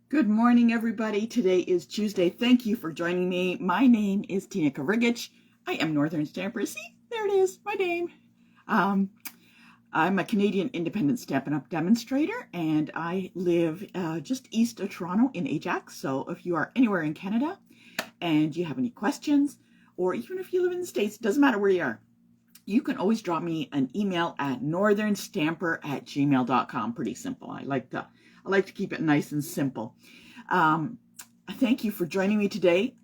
Good morning, everybody. Today is Tuesday. Thank you for joining me. My name is Tina Kavrigic. I am Northern Stamper. See, there it is, my name. Um, I'm a Canadian independent Stampin' Up! Demonstrator, and I live just east of Toronto in Ajax. So if you are anywhere in Canada and you have any questions, or even if you live in the States, it doesn't matter where you are, you can always drop me an email at northernstamper@gmail.com. Pretty simple. I like to keep it nice and simple. Thank you for joining me today.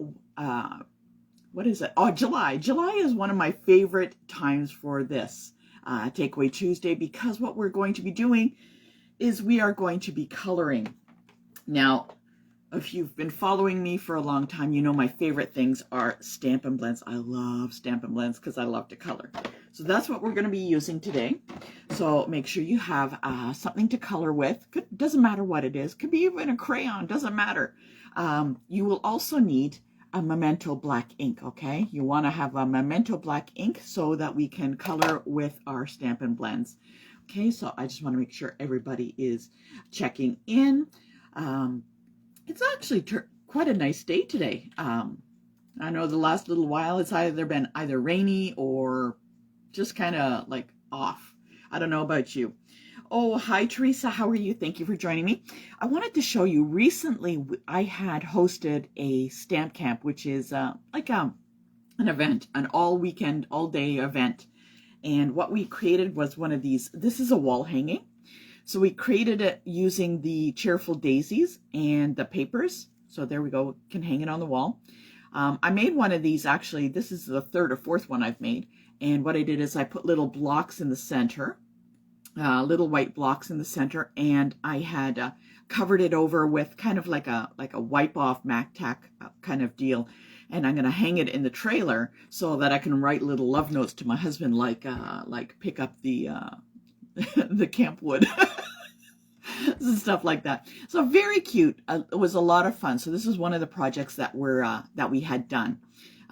What is it? Oh, July. July is one of my favorite times for this Takeaway Tuesday, because what we're going to be doing is we are going to be coloring. Now, if you've been following me for a long time, you know my favorite things are Stampin' Blends. I love Stampin' Blends because I love to color. So that's what we're going to be using today. So make sure you have something to color with. Doesn't matter what it is. Could be even a crayon. Doesn't matter. You will also need a Memento black ink, okay? You want to have a Memento black ink so that we can color with our Stampin' Blends. Okay, so I just want to make sure everybody is checking in. It's actually quite a nice day today. I know the last little while it's either been rainy or just kind of like off. I don't know about you. Oh, hi, Teresa. How are you? Thank you for joining me. I wanted to show you, recently I had hosted a stamp camp, which is like an event, an all weekend, all day event. And what we created was one of these. This is a wall hanging. So we created it using the Cheerful Daisies and the papers. So there we go, can hang it on the wall. I made one of these, actually, this is the third or fourth one I've made. And what I did is I put little blocks in the center, little white blocks in the center, and I had covered it over with kind of like a wipe off Mac Tack kind of deal. And I'm going to hang it in the trailer so that I can write little love notes to my husband, like pick up the the camp wood. Stuff like that. So very cute. It was a lot of fun. So this is one of the projects that we had done.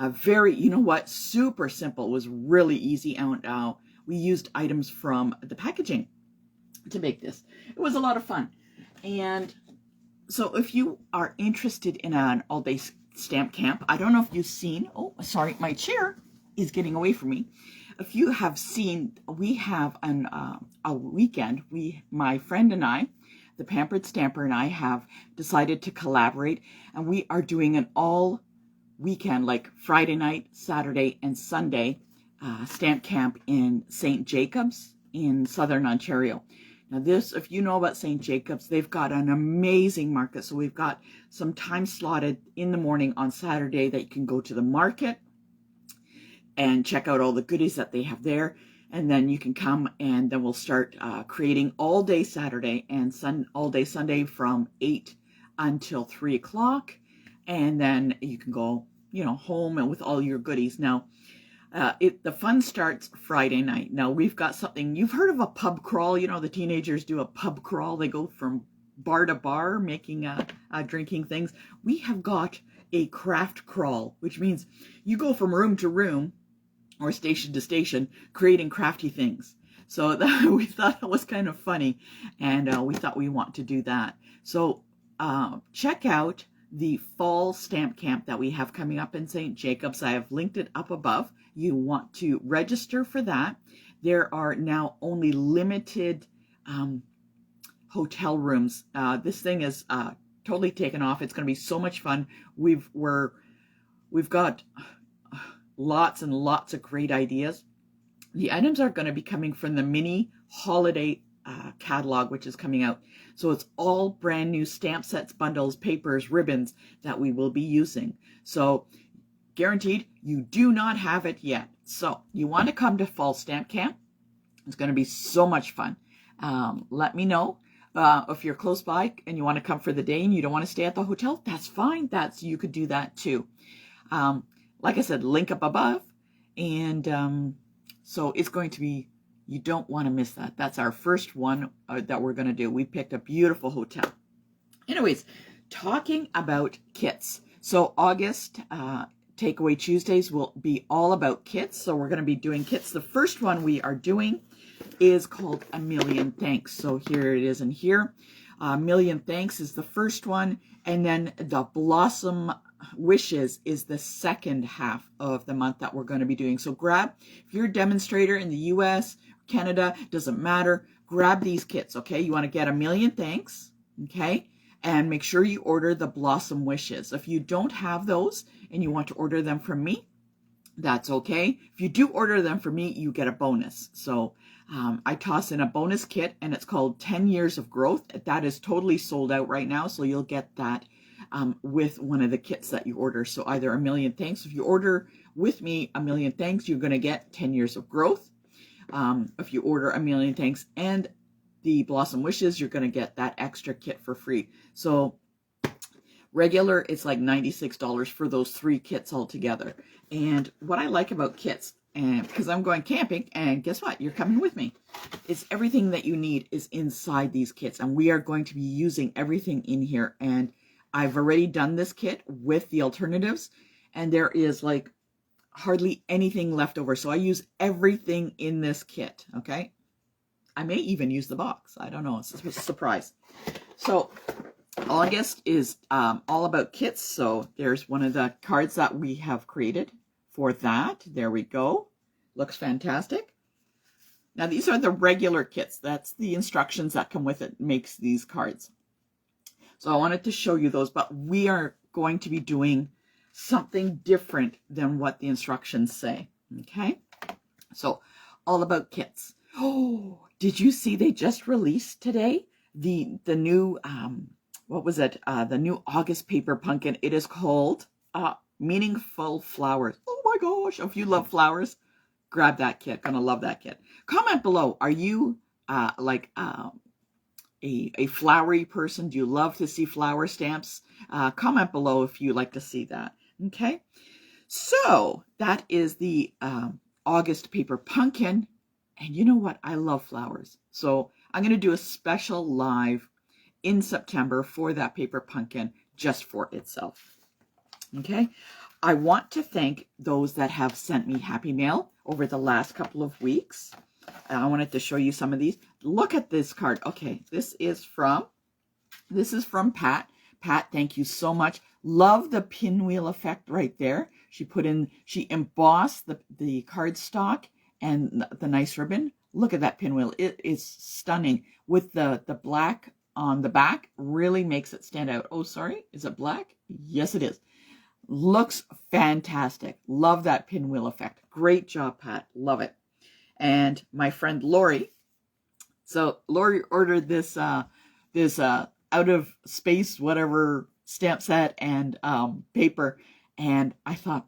Very, you know what, super simple. It was really easy, and we used items from the packaging to make this. It was a lot of fun. And so if you are interested in an all-day stamp camp, I don't know if you've seen, oh, sorry, my chair is getting away from me. If you have seen, we have a weekend. My friend and I, the Pampered Stamper, and I have decided to collaborate, and we are doing an all weekend, like Friday night, Saturday, and Sunday stamp camp in St. Jacobs in Southern Ontario. Now this, if you know about St. Jacobs, they've got an amazing market. So we've got some time slotted in the morning on Saturday that you can go to the market and check out all the goodies that they have there. And then you can come, and then we'll start creating all day Saturday and all day Sunday from 8 until 3 o'clock. And then you can go, home and with all your goodies. Now, the fun starts Friday night. Now, we've got something, you've heard of a pub crawl. The teenagers do a pub crawl. They go from bar to bar making drinking things. We have got a craft crawl, which means you go from room to room or station to station creating crafty things. So we thought it was kind of funny, and we thought we want to do that. So check out the fall stamp camp that we have coming up in St. Jacobs. I have linked it up above. You want to register for that. There are now only limited hotel rooms. This thing is totally taken off. It's going to be so much fun. We've got lots and lots of great ideas. The items are going to be coming from the mini holiday catalog, which is coming out. So it's all brand new stamp sets, bundles, papers, ribbons that we will be using. So guaranteed, you do not have it yet. So you want to come to fall stamp camp. It's going to be so much fun. Let me know if you're close by and you want to come for the day and you don't want to stay at the hotel. That's fine. You could do that too. Like I said, link up above. And so it's going to be, you don't want to miss that. That's our first one that we're going to do. We picked a beautiful hotel. Anyways, talking about kits. So August Takeaway Tuesdays will be all about kits. So we're going to be doing kits. The first one we are doing is called A Million Thanks. So here it is in here. Million Thanks is the first one. And then the Blossom Wishes is the second half of the month that we're going to be doing. So grab, if you're a demonstrator in the US, Canada, doesn't matter, grab these kits, okay? You want to get A Million Thanks, okay? And make sure you order the Blossom Wishes. If you don't have those and you want to order them from me, that's okay. If you do order them for me, you get a bonus. So I toss in a bonus kit, and it's called 10 Years of Growth. That is totally sold out right now, so you'll get that with one of the kits that you order. So either A Million Thanks. If you order with me A Million Thanks, you're going to get 10 Years of Growth. If you order A Million Thanks and the Blossom Wishes, you're going to get that extra kit for free. So regular, it's like $96 for those 3 kits all together. And what I like about kits, and because I'm going camping, and guess what? You're coming with me. It's everything that you need is inside these kits, and we are going to be using everything in here. And I've already done this kit with the alternatives, and there is like hardly anything left over. So I use everything in this kit, okay? I may even use the box. I don't know. It's a surprise. So August is all about kits. So there's one of the cards that we have created for that. There we go. Looks fantastic. Now these are the regular kits. That's the instructions that come with it, makes these cards. So I wanted to show you those, but we are going to be doing something different than what the instructions say. Okay. So all about kits. Oh, did you see they just released today the new what was it? The new August paper pumpkin. It is called Meaningful Flowers. Oh my gosh. If you love flowers, grab that kit. Gonna love that kit. Comment below. Are you like a flowery person? Do you love to see flower stamps? Comment below if you like to see that. Okay. So that is the August paper pumpkin. And you know what? I love flowers. So I'm going to do a special live in September for that paper pumpkin just for itself. Okay. I want to thank those that have sent me happy mail over the last couple of weeks. I wanted to show you some of these. Look at this card. Okay. This is from Pat. Pat, thank you so much. Love the pinwheel effect right there. She embossed the cardstock and the nice ribbon. Look at that pinwheel. It is stunning. With the black on the back, really makes it stand out. Oh, sorry. Is it black? Yes, it is. Looks fantastic. Love that pinwheel effect. Great job, Pat. Love it. And my friend Lori. So Lori ordered this out of space, whatever stamp set and paper. And I thought,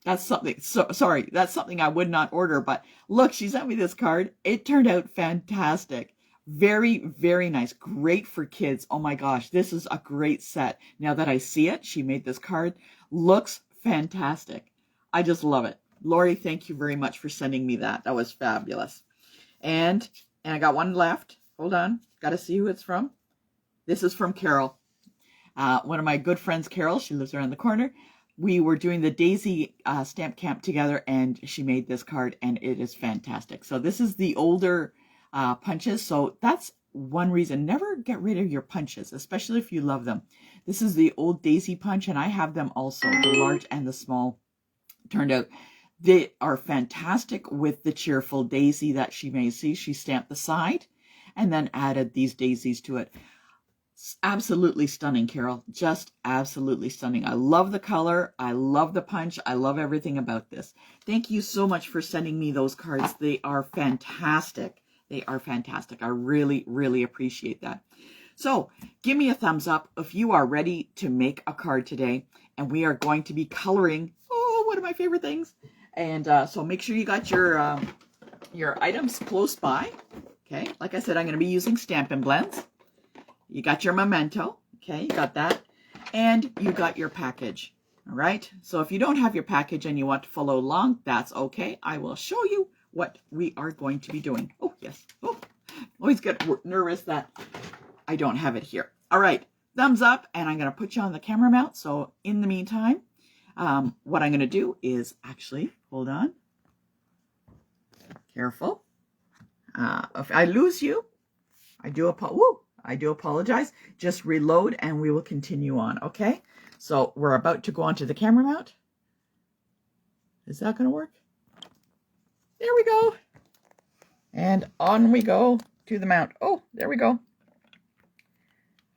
that's something. Sorry, that's something I would not order. But look, she sent me this card. It turned out fantastic. Very, very nice. Great for kids. Oh my gosh, this is a great set. Now that I see it, she made this card. Looks fantastic. I just love it. Lori, thank you very much for sending me that. That was fabulous. And I got one left. Hold on. Got to see who it's from. This is from Carol. One of my good friends, Carol. She lives around the corner. We were doing the Daisy stamp camp together, and she made this card, and it is fantastic. So this is the older punches. So that's one reason. Never get rid of your punches, especially if you love them. This is the old Daisy punch, and I have them also, the large and the small. Turned out they are fantastic with the cheerful daisy that she made. See, she stamped the side and then added these daisies to it. Absolutely stunning, Carol. Just absolutely stunning. I love the color. I love the punch. I love everything about this. Thank you so much for sending me those cards. They are fantastic. They are fantastic. I really, really appreciate that. So give me a thumbs up if you are ready to make a card today. And we are going to be coloring. Oh, one of my favorite things. And so make sure you got your items close by. Okay. Like I said, I'm going to be using Stampin' Blends. You got your memento. Okay. You got that. And you got your package. All right. So if you don't have your package and you want to follow along, that's okay. I will show you what we are going to be doing. Oh, yes. Oh, always get nervous that I don't have it here. All right. Thumbs up. And I'm going to put you on the camera mount. So in the meantime, what I'm going to do is actually, hold on. Careful. If I lose you, I do a woo. I do apologize. Just reload and we will continue on, okay? So we're about to go onto the camera mount. Is that going to work? There we go. And on we go to the mount. Oh, there we go.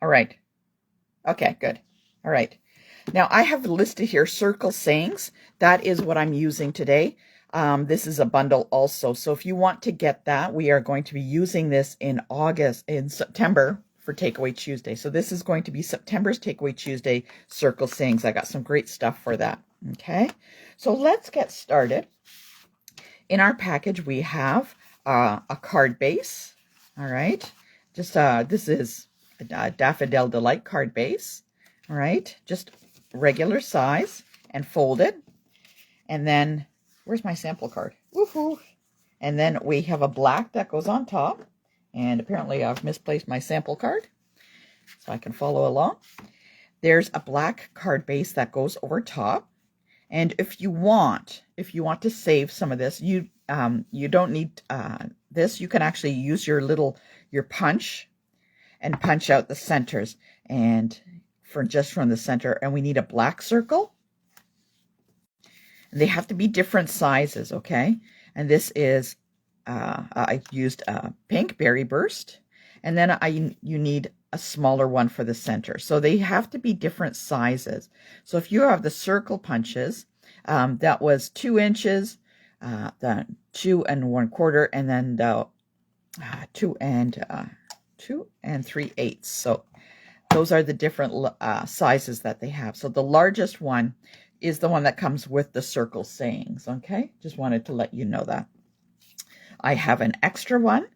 All right. Okay, good. All right. Now I have listed here circle sayings. That is what I'm using today. This is a bundle also. So if you want to get that, we are going to be using this in September for Takeaway Tuesday. So this is going to be September's Takeaway Tuesday circle sayings. I got some great stuff for that. Okay. So let's get started. In our package, we have a card base. All right. Just this is a Daffodil Delight card base. All right. Just regular size and folded. And then, where's my sample card? Woohoo! And then we have a black that goes on top. And apparently I've misplaced my sample card, so I can follow along. There's a black card base that goes over top. And if you want to save some of this, you don't need this. You can actually use your punch and punch out the centers and just from the center. And we need a black circle. And they have to be different sizes, okay? And this is I used a pink berry burst, and then you need a smaller one for the center. So they have to be different sizes. So if you have the circle punches, that was 2 inches, the 2 1/4, and then the 2 3/8. So those are the different sizes that they have. So the largest one is the one that comes with the circle sayings. Okay, just wanted to let you know that. I have an extra one,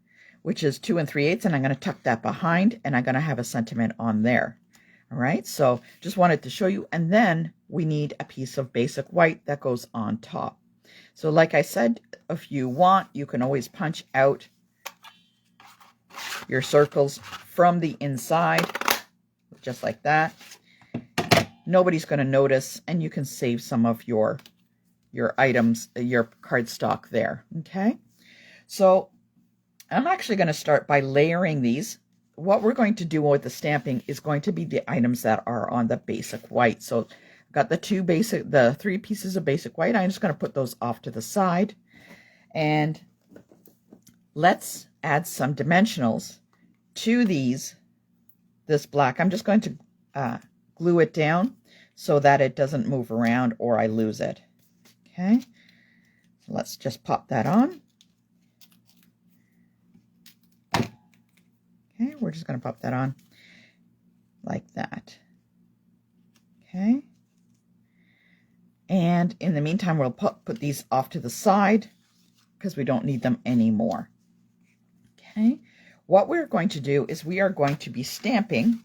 which is 2 3/8, and I'm going to tuck that behind, and I'm going to have a sentiment on there. All right, so just wanted to show you. And then we need a piece of basic white that goes on top. So like I said, if you want, you can always punch out your circles from the inside, just like that. Nobody's going to notice, and you can save some of your items, your cardstock there. Okay, so I'm actually going to start by layering these. What we're going to do with the stamping is going to be the items that are on the basic white. So I've got the 3 pieces of basic white. I'm just going to put those off to the side. And let's add some dimensionals to this black. I'm just going to glue it down so that it doesn't move around or I lose it. Okay, so let's just pop that on. Okay, we're just going to pop that on like that. Okay, and in the meantime, we'll put these off to the side because we don't need them anymore. Okay, what we're going to do is we are going to be stamping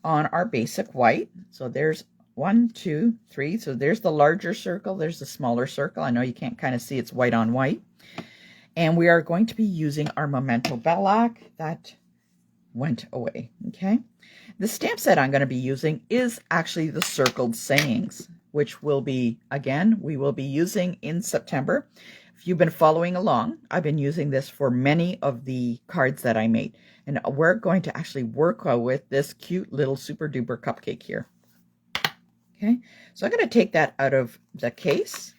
on our basic white. So there's 1, 2, 3. So there's the larger circle. There's the smaller circle. I know you can't kind of see it's white on white. And we are going to be using our Memento Black that went away. Okay. The stamp set I'm going to be using is actually the circled sayings, which will be, again, we will be using in September. If you've been following along, I've been using this for many of the cards that I made. And we're going to actually work with this cute little super duper cupcake here. Okay, so I'm going to take that out of the case.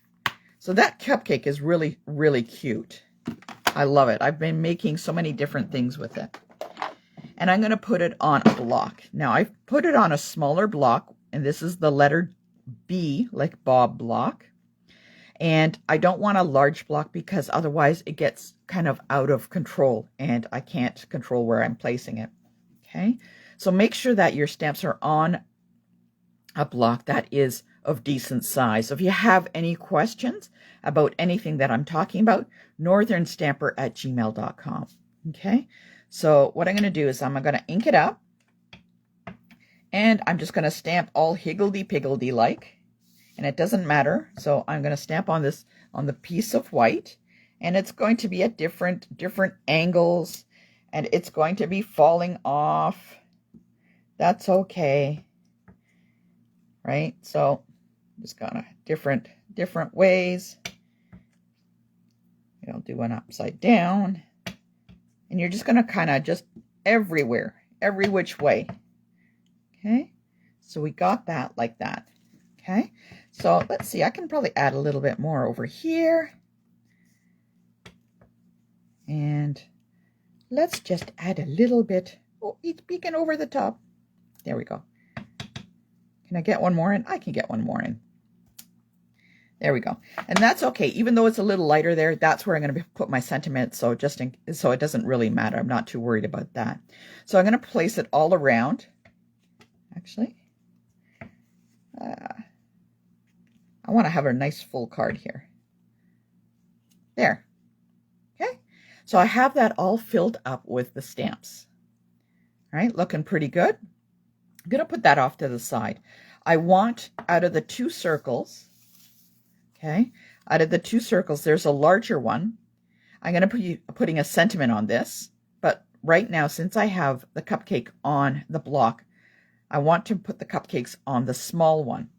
So that cupcake is really, really cute. I love it. I've been making so many different things with it. And I'm going to put it on a block. Now, I've put it on a smaller block, and this is the letter B, like Bob block. And I don't want a large block because otherwise it gets kind of out of control and I can't control where I'm placing it. Okay, so make sure that your stamps are on a block that is of decent size. So if you have any questions about anything that I'm talking about, northernstamper@gmail.com. Okay, so what I'm going to do is I'm going to ink it up, and I'm just going to stamp all higgledy-piggledy like. And it doesn't matter. So I'm going to stamp on this, on the piece of white, and it's going to be at different angles, and it's going to be falling off. That's okay. Right? So just kind of different ways. I'll do one upside down, and you're just going to kind of just everywhere every which way. Okay, so we got that like that. Okay, so let's see, I can probably add a little bit more over here. And let's just add a little bit. Oh, it's peeking over the top. There we go. Can I get one more in? I can get one more in. There we go. And that's okay. Even though it's a little lighter there, that's where I'm going to put my sentiment. So so it doesn't really matter. I'm not too worried about that. So I'm going to place it all around. Actually, I want to have a nice full card here. There. Okay. So I have that all filled up with the stamps. All right, looking pretty good. I'm going to put that off to the side. I want, out of the two circles, okay, out of the two circles, there's a larger one. I'm going to be putting a sentiment on this, but right now, since I have the cupcake on the block, I want to put the cupcakes on the small one.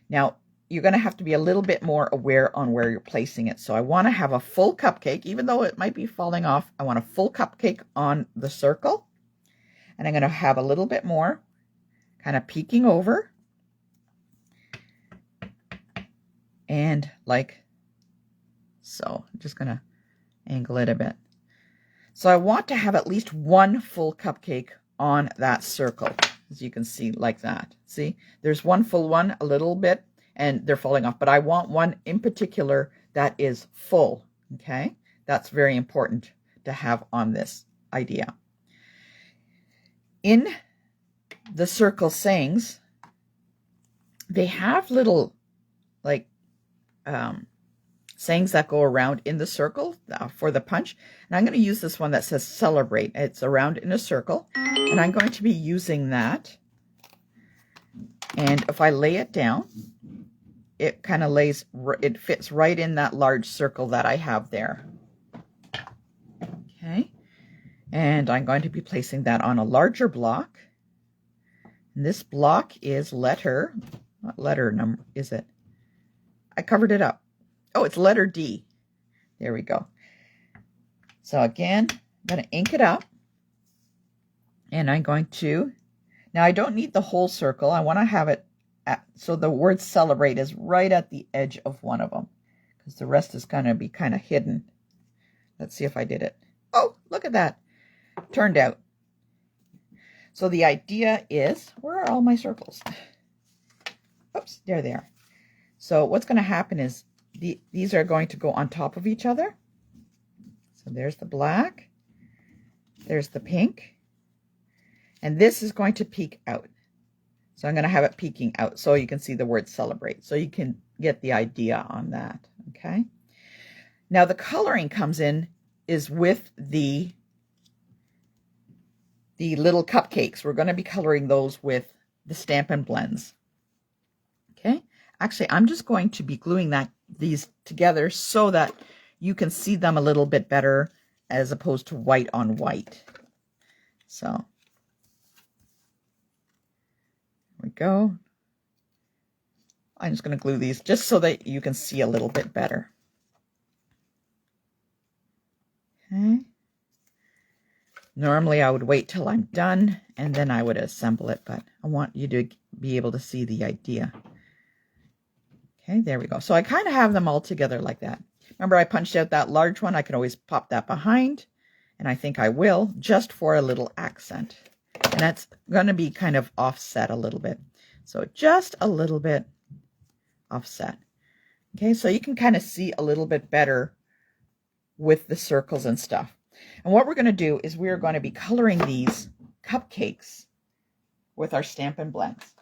Now, you're going to have to be a little bit more aware on where you're placing it. So I want to have a full cupcake, even though it might be falling off. I want a full cupcake on the circle. And I'm going to have a little bit more kind of peeking over. And like so. I'm just going to angle it a bit. So I want to have at least one full cupcake on that circle. As you can see, like that. See, there's one full one, a little bit, and they're falling off. But I want one in particular that is full, okay? That's very important to have on this idea. In the circle sayings, they have little, like, sayings that go around in the circle for the punch. And I'm going to use this one that says celebrate. It's around in a circle. And I'm going to be using that. And if I lay it down, it kind of lays, it fits right in that large circle that I have there. Okay. And I'm going to be placing that on a larger block. And this block is letter, what letter number is it? I covered it up. Oh, it's letter D. There we go. So again, I'm going to ink it up. And I'm going to, now I don't need the whole circle. I want to have it at, so the word celebrate is right at the edge of one of them. Because the rest is going to be kind of hidden. Let's see if I did it. Oh, look at that. Turned out. So the idea is, where are all my circles? Oops, there they are. So what's going to happen is, these are going to go on top of each other. So there's the black, there's the pink, and this is going to peek out. So I'm going to have it peeking out so you can see the word celebrate. So you can get the idea on that, okay? Now the coloring comes in is with the little cupcakes. We're going to be coloring those with the Stampin' Blends, okay? Actually, I'm just going to be gluing these together so that you can see them a little bit better as opposed to white on white. So, there we go. I'm just going to glue these just so that you can see a little bit better. Okay. Normally, I would wait till I'm done and then I would assemble it, but I want you to be able to see the idea. Okay, there we go. So I kind of have them all together like that. Remember, I punched out that large one. I can always pop that behind, and I think I will, just for a little accent. And that's going to be kind of offset a little bit. So just a little bit offset. Okay, so you can kind of see a little bit better with the circles and stuff. And what we're going to do is we're going to be coloring these cupcakes with our Stampin' Blends.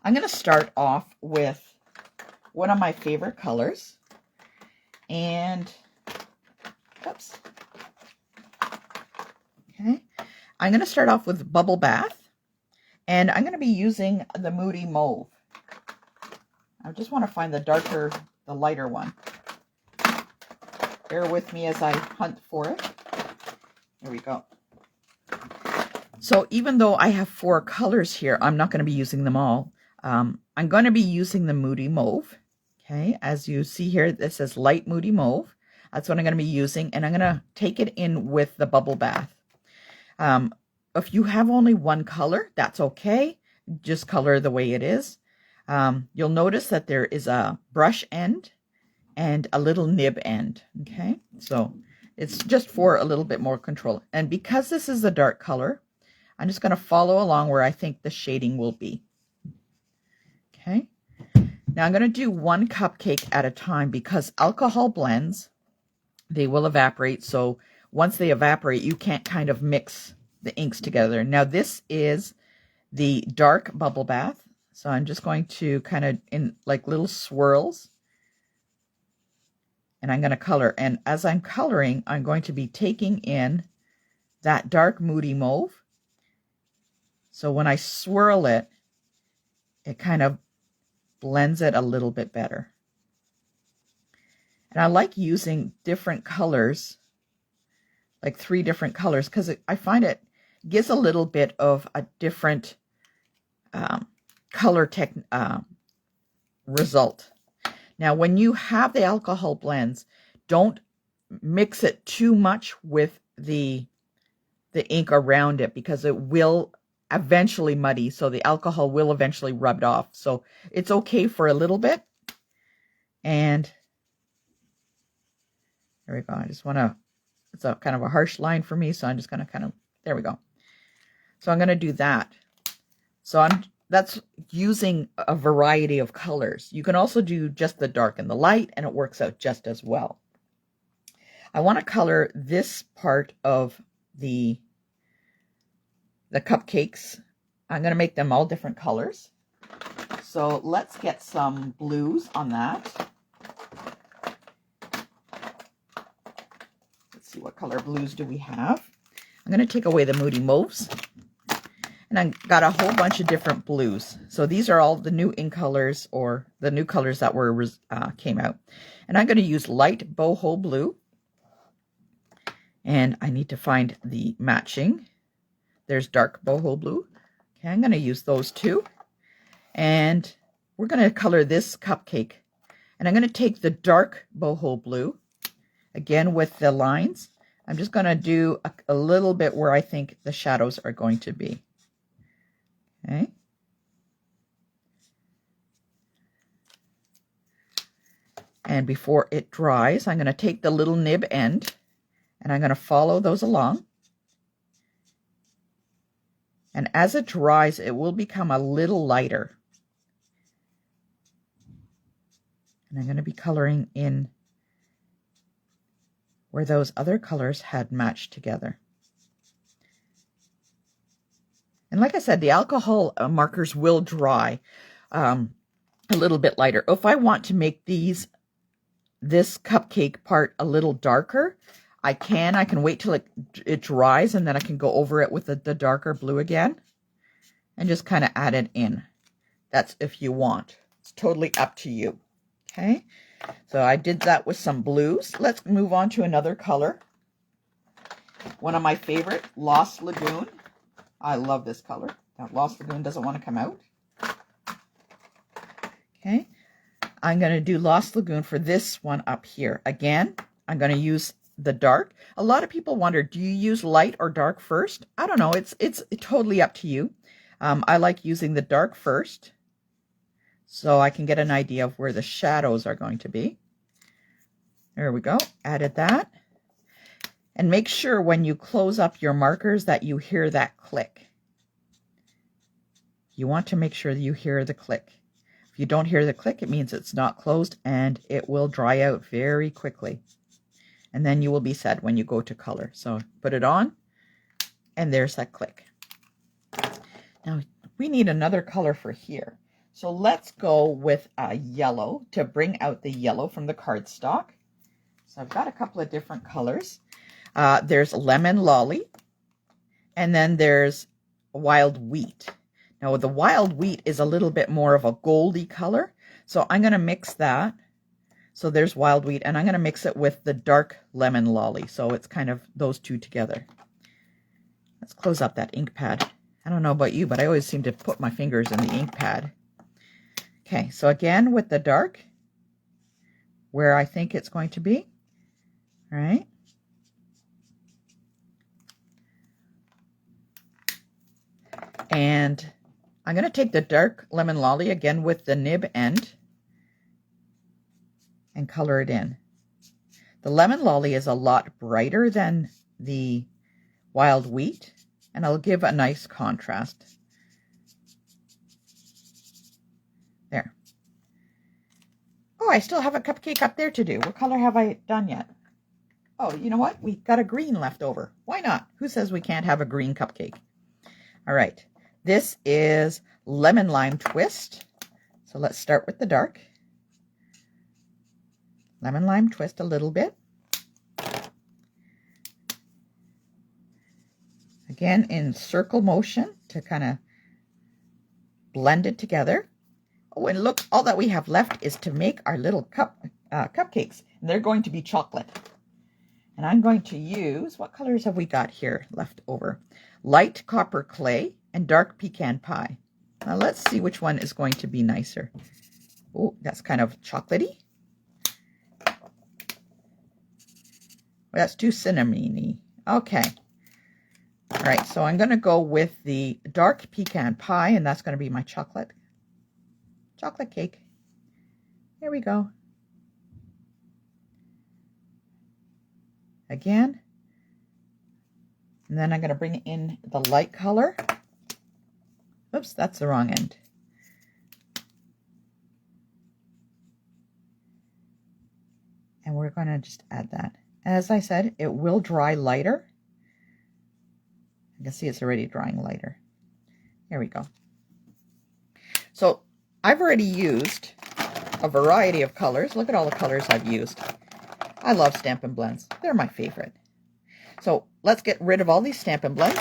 I'm going to start off with one of my favorite colors. And, oops. Okay. I'm going to start off with Bubble Bath. And I'm going to be using the Moody Mauve. I just want to find the lighter one. Bear with me as I hunt for it. There we go. So even though I have 4 colors here, I'm not going to be using them all. I'm going to be using the Moody Mauve. Okay, as you see here, this says light Moody Mauve. That's what I'm going to be using, and I'm going to take it in with the Bubble Bath. if you have only one color, that's okay. Just color the way it is. You'll notice that there is a brush end and a little nib end. Okay, so it's just for a little bit more control. And because this is a dark color, I'm just going to follow along where I think the shading will be. Okay, now I'm going to do one cupcake at a time because alcohol blends, they will evaporate. So once they evaporate, you can't kind of mix the inks together. Now this is the dark bubble bath. So I'm just going to kind of in like little swirls. And I'm going to color. And as I'm coloring, I'm going to be taking in that dark moody mauve. So when I swirl it, it kind of blends it a little bit better. And I like using different colors, like 3 different colors, because I find it gives a little bit of a different color result. Now, when you have the alcohol blends, don't mix it too much with the ink around it because it will eventually muddy. So the alcohol will eventually rub it off. So it's okay for a little bit. And there we go. I just want to, it's a kind of a harsh line for me. So I'm just going to kind of, there we go. So I'm going to do that. So that's using a variety of colors. You can also do just the dark and the light, and it works out just as well. I want to color this part of the cupcakes. I'm going to make them all different colors. So let's get some blues on that. Let's see, what color blues do we have? I'm going to take away the moody mauves. And I got a whole bunch of different blues. So these are all the new ink colors, or the new colors that were came out. And I'm going to use light boho blue. And I need to find the matching. There's dark boho blue. Okay, I'm going to use those 2. And we're going to color this cupcake. And I'm going to take the dark boho blue, again with the lines. I'm just going to do a little bit where I think the shadows are going to be. Okay. And before it dries, I'm going to take the little nib end and I'm going to follow those along. And as it dries, it will become a little lighter. And I'm going to be coloring in where those other colors had matched together. And like I said, the alcohol markers will dry a little bit lighter. If I want to make this cupcake part a little darker, I can wait till it dries, and then I can go over it with the darker blue again and just kind of add it in. That's if you want. It's totally up to you. Okay, so I did that with some blues. Let's move on to another color. One of my favorite, Lost Lagoon. I love this color. Now, Lost Lagoon doesn't want to come out. Okay, I'm going to do Lost Lagoon for this one up here. Again, I'm going to use the dark. A lot of people wonder, do you use light or dark first? I don't know. It's totally up to you. I like using the dark first, so I can get an idea of where the shadows are going to be. There we go. Added that. And make sure when you close up your markers that you hear that click. You want to make sure that you hear the click. If you don't hear the click, it means it's not closed, and it will dry out very quickly. And then you will be set when you go to color. So put it on, and there's that click. Now we need another color for here. So let's go with a yellow to bring out the yellow from the cardstock. So I've got a couple of different colors. There's Lemon Lolly, and then there's Wild Wheat. Now the Wild Wheat is a little bit more of a goldy color, so I'm going to mix that. So there's Wild Wheat, and I'm going to mix it with the dark Lemon Lolly, so it's kind of those two together. Let's close up that ink pad. I don't know about you, but I always seem to put my fingers in the ink pad. Okay, so again with the dark, where I think it's going to be. All right. And I'm going to take the dark Lemon Lolly again with the nib end and color it in. The Lemon Lolly is a lot brighter than the Wild Wheat, and it'll give a nice contrast. There. Oh, I still have a cupcake up there to do. What color have I done yet? Oh, you know what? We got a green left over. Why not? Who says we can't have a green cupcake? All right. This is Lemon Lime Twist. So let's start with the dark. Lemon Lime Twist a little bit. Again, in circle motion to kind of blend it together. Oh, and look, all that we have left is to make our little cupcakes. And they're going to be chocolate. And I'm going to use, what colors have we got here left over? Light copper clay and dark pecan pie. Now let's see which one is going to be nicer. Oh, that's kind of chocolatey. Well, that's too cinnamony. Okay. All right, so I'm going to go with the dark pecan pie, and that's going to be my chocolate cake. There we go. Again. And then I'm going to bring in the light color. Oops, that's the wrong end. And we're going to just add that. As I said, it will dry lighter. You can see it's already drying lighter. There we go. So I've already used a variety of colors. Look at all the colors I've used. I love Stampin' Blends. They're my favorite. So let's get rid of all these Stampin' Blends.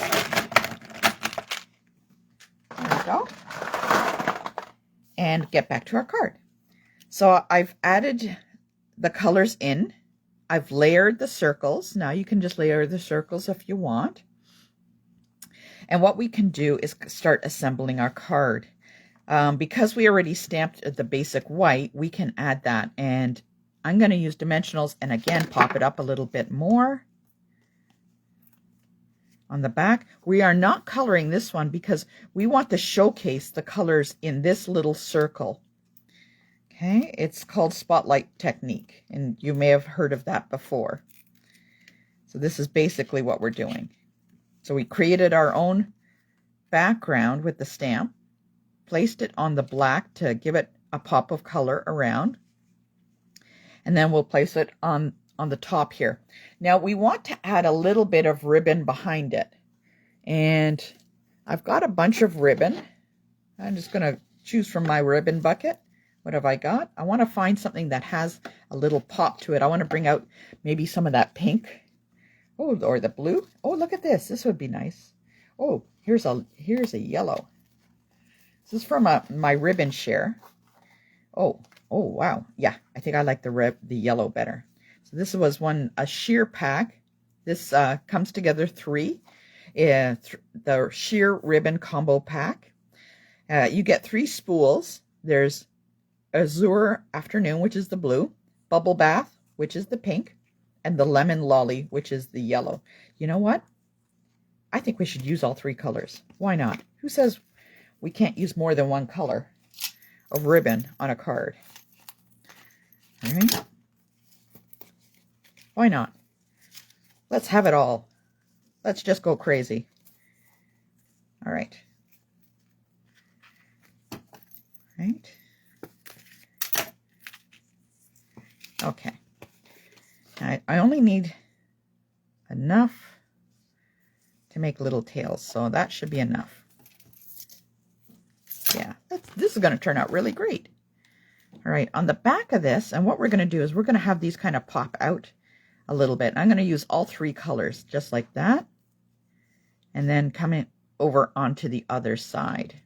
There we go. And get back to our card. So I've added the colors in. I've layered the circles. Now you can just layer the circles if you want. And what we can do is start assembling our card. Because we already stamped the basic white, we can add that. And I'm going to use dimensionals and again pop it up a little bit more on the back. We are not coloring this one because we want to showcase the colors in this little circle. Okay, it's called Spotlight Technique, and you may have heard of that before. So this is basically what we're doing. So we created our own background with the stamp, placed it on the black to give it a pop of color around, and then we'll place it on the top here. Now we want to add a little bit of ribbon behind it, and I've got a bunch of ribbon. I'm just going to choose from my ribbon bucket. What have I got? I want to find something that has a little pop to it. I want to bring out maybe some of that pink. Oh, or the blue. Oh, look at this. This would be nice. Oh, here's a yellow. This is from my ribbon share. Oh, wow. Yeah, I think I like the yellow better. So this was a sheer pack. This comes together 3. The sheer ribbon combo pack. You get 3 spools. There's Azure Afternoon, which is the blue, Bubble Bath, which is the pink, and the Lemon Lolly, which is the yellow. You know what? I think we should use all 3 colors. Why not? Who says we can't use more than one color of ribbon on a card? All right. Why not? Let's have it all. Let's just go crazy. All right. Right. Okay. I only need enough to make little tails, so that should be enough. Yeah, this is going to turn out really great. All right, on the back of this, and what we're going to do is we're going to have these kind of pop out a little bit. I'm going to use all 3 colors, just like that, and then come in over onto the other side.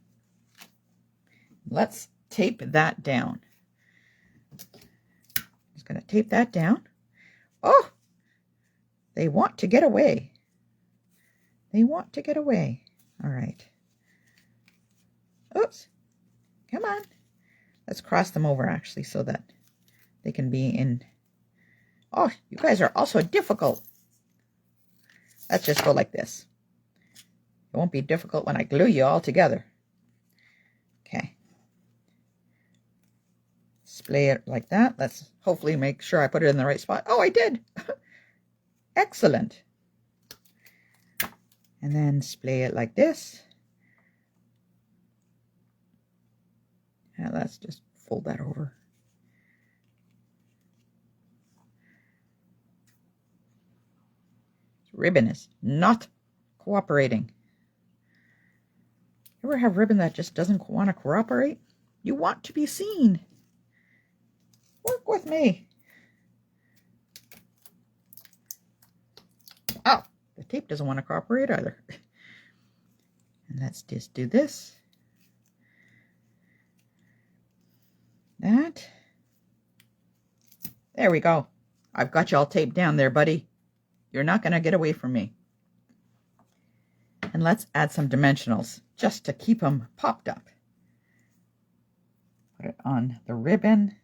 Let's tape that down. Just going to tape that down. Oh, they want to get away. They want to get away. All right. Oops. Come on. Let's cross them over actually so that they can be in. Oh, you guys are also difficult. Let's just go like this. It won't be difficult when I glue you all together. Okay. Splay it like that. Let's hopefully make sure I put it in the right spot. Oh, I did. Excellent. And then splay it like this. Now let's just fold that over. This ribbon is not cooperating. You ever have ribbon that just doesn't want to cooperate? You want to be seen. Work with me. Oh, the tape doesn't want to cooperate either. And let's just do this. That. There we go. I've got you all taped down there, buddy. You're not going to get away from me. And let's add some dimensionals just to keep them popped up. Put it on the ribbon.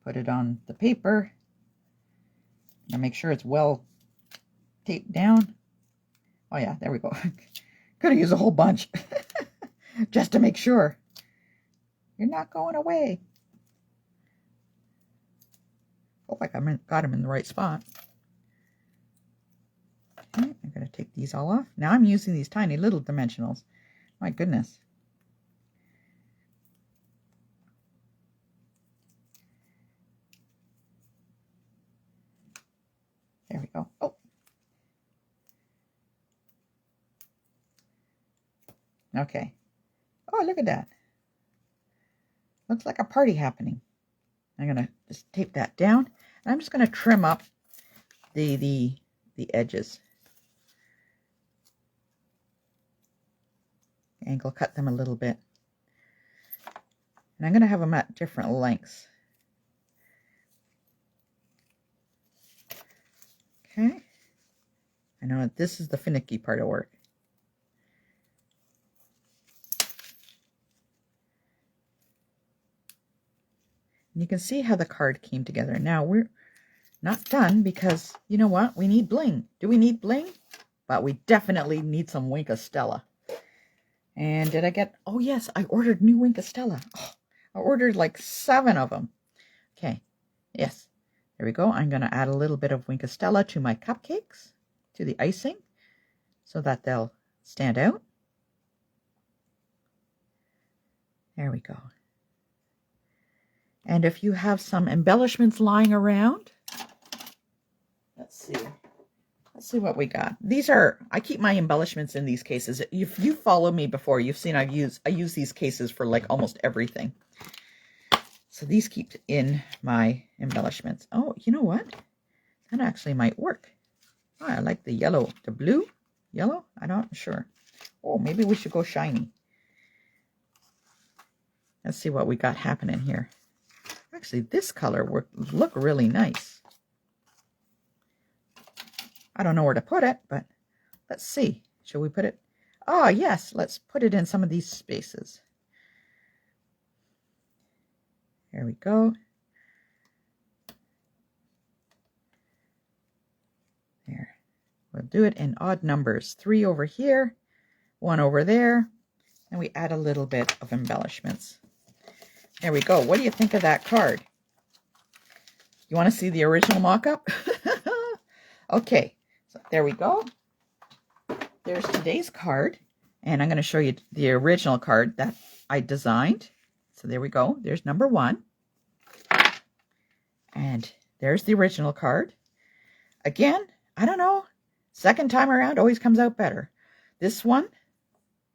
Put it on the paper. Now make sure it's well taped down. Oh yeah, there we go. Could have used a whole bunch just to make sure. You're not going away. Hope I got him in the right spot. Okay, I'm going to take these all off. Now I'm using these tiny little dimensionals. My goodness. There we go. Oh. Okay. Oh, look at that. Looks like a party happening. I'm going to just tape that down. And I'm just going to trim up the edges. Angle cut them a little bit. And I'm going to have them at different lengths. Okay. I know this is the finicky part of work. And you can see how the card came together. Now we're not done because you know what? We need bling. Do we need bling? But we definitely need some Wink of Stella. And did I get, oh yes, I ordered new Wink of Stella. Oh, I ordered like 7 of them. Okay, yes, there we go. I'm going to add a little bit of Wink of Stella to my cupcakes, to the icing, so that they'll stand out. There we go. And if you have some embellishments lying around, let's see what we got. These are, I keep my embellishments in these cases. If you follow me before, you've seen I use these cases for like almost everything. So these keep in my embellishments. Oh, you know what? That actually might work. Oh, I like the yellow, the blue, yellow. I'm not sure. Oh, maybe we should go shiny. Let's see what we got happening here. Actually, this color would look really nice. I don't know where to put it, but let's see. Shall we put it? Oh, yes. Let's put it in some of these spaces. There we go. There. We'll do it in odd numbers. 3 over here, 1 over there, and we add a little bit of embellishments. There we go. What do you think of that card? You want to see the original mock-up? Okay, so there we go. There's today's card, and I'm going to show you the original card that I designed. So there we go. There's number 1. And there's the original card. Again, I don't know. Second time around always comes out better. This one,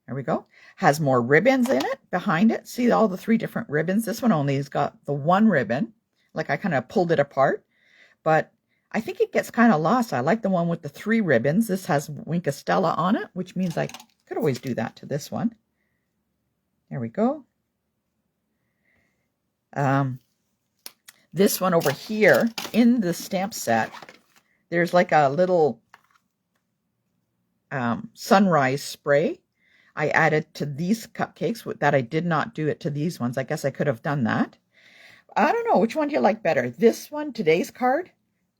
there we go, has more ribbons in it, behind it. See all the 3 different ribbons? This one only has got the 1 ribbon. Like I kind of pulled it apart. But I think it gets kind of lost. I like the one with the 3 ribbons. This has Wink of Stella on it, which means I could always do that to this one. There we go. This one over here in the stamp set, there's like a little sunrise spray. I added to these cupcakes that I did not do it to these ones. I guess I could have done that. I don't know. Which one do you like better? This one, today's card,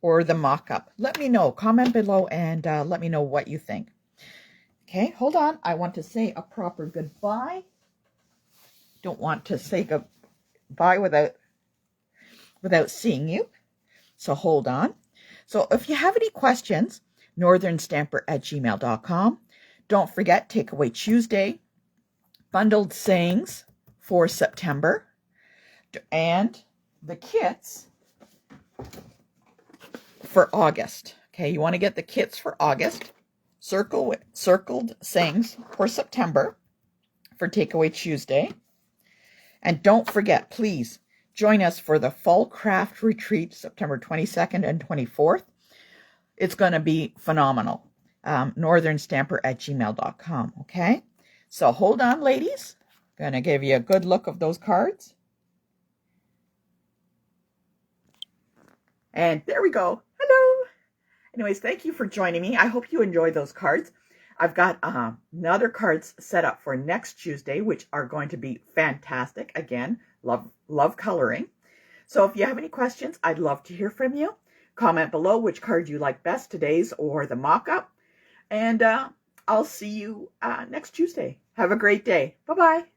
or the mock-up? Let me know. Comment below and let me know what you think. Okay, hold on. I want to say a proper goodbye. Don't want to say goodbye without seeing you. So hold on. So if you have any questions, northernstamper@gmail.com. Don't forget, Takeaway Tuesday, bundled sayings for September, and the kits for August. Okay, you want to get the kits for August, circled sayings for September for Takeaway Tuesday. And don't forget, please join us for the Fall Craft Retreat, September 22nd and 24th. It's going to be phenomenal. northernstamper@gmail.com, okay? So hold on, ladies. Going to give you a good look of those cards. And there we go. Hello. Anyways, thank you for joining me. I hope you enjoyed those cards. I've got another cards set up for next Tuesday, which are going to be fantastic. Again, love coloring. So if you have any questions, I'd love to hear from you. Comment below which card you like best, today's or the mock-up. And I'll see you next Tuesday. Have a great day. Bye-bye.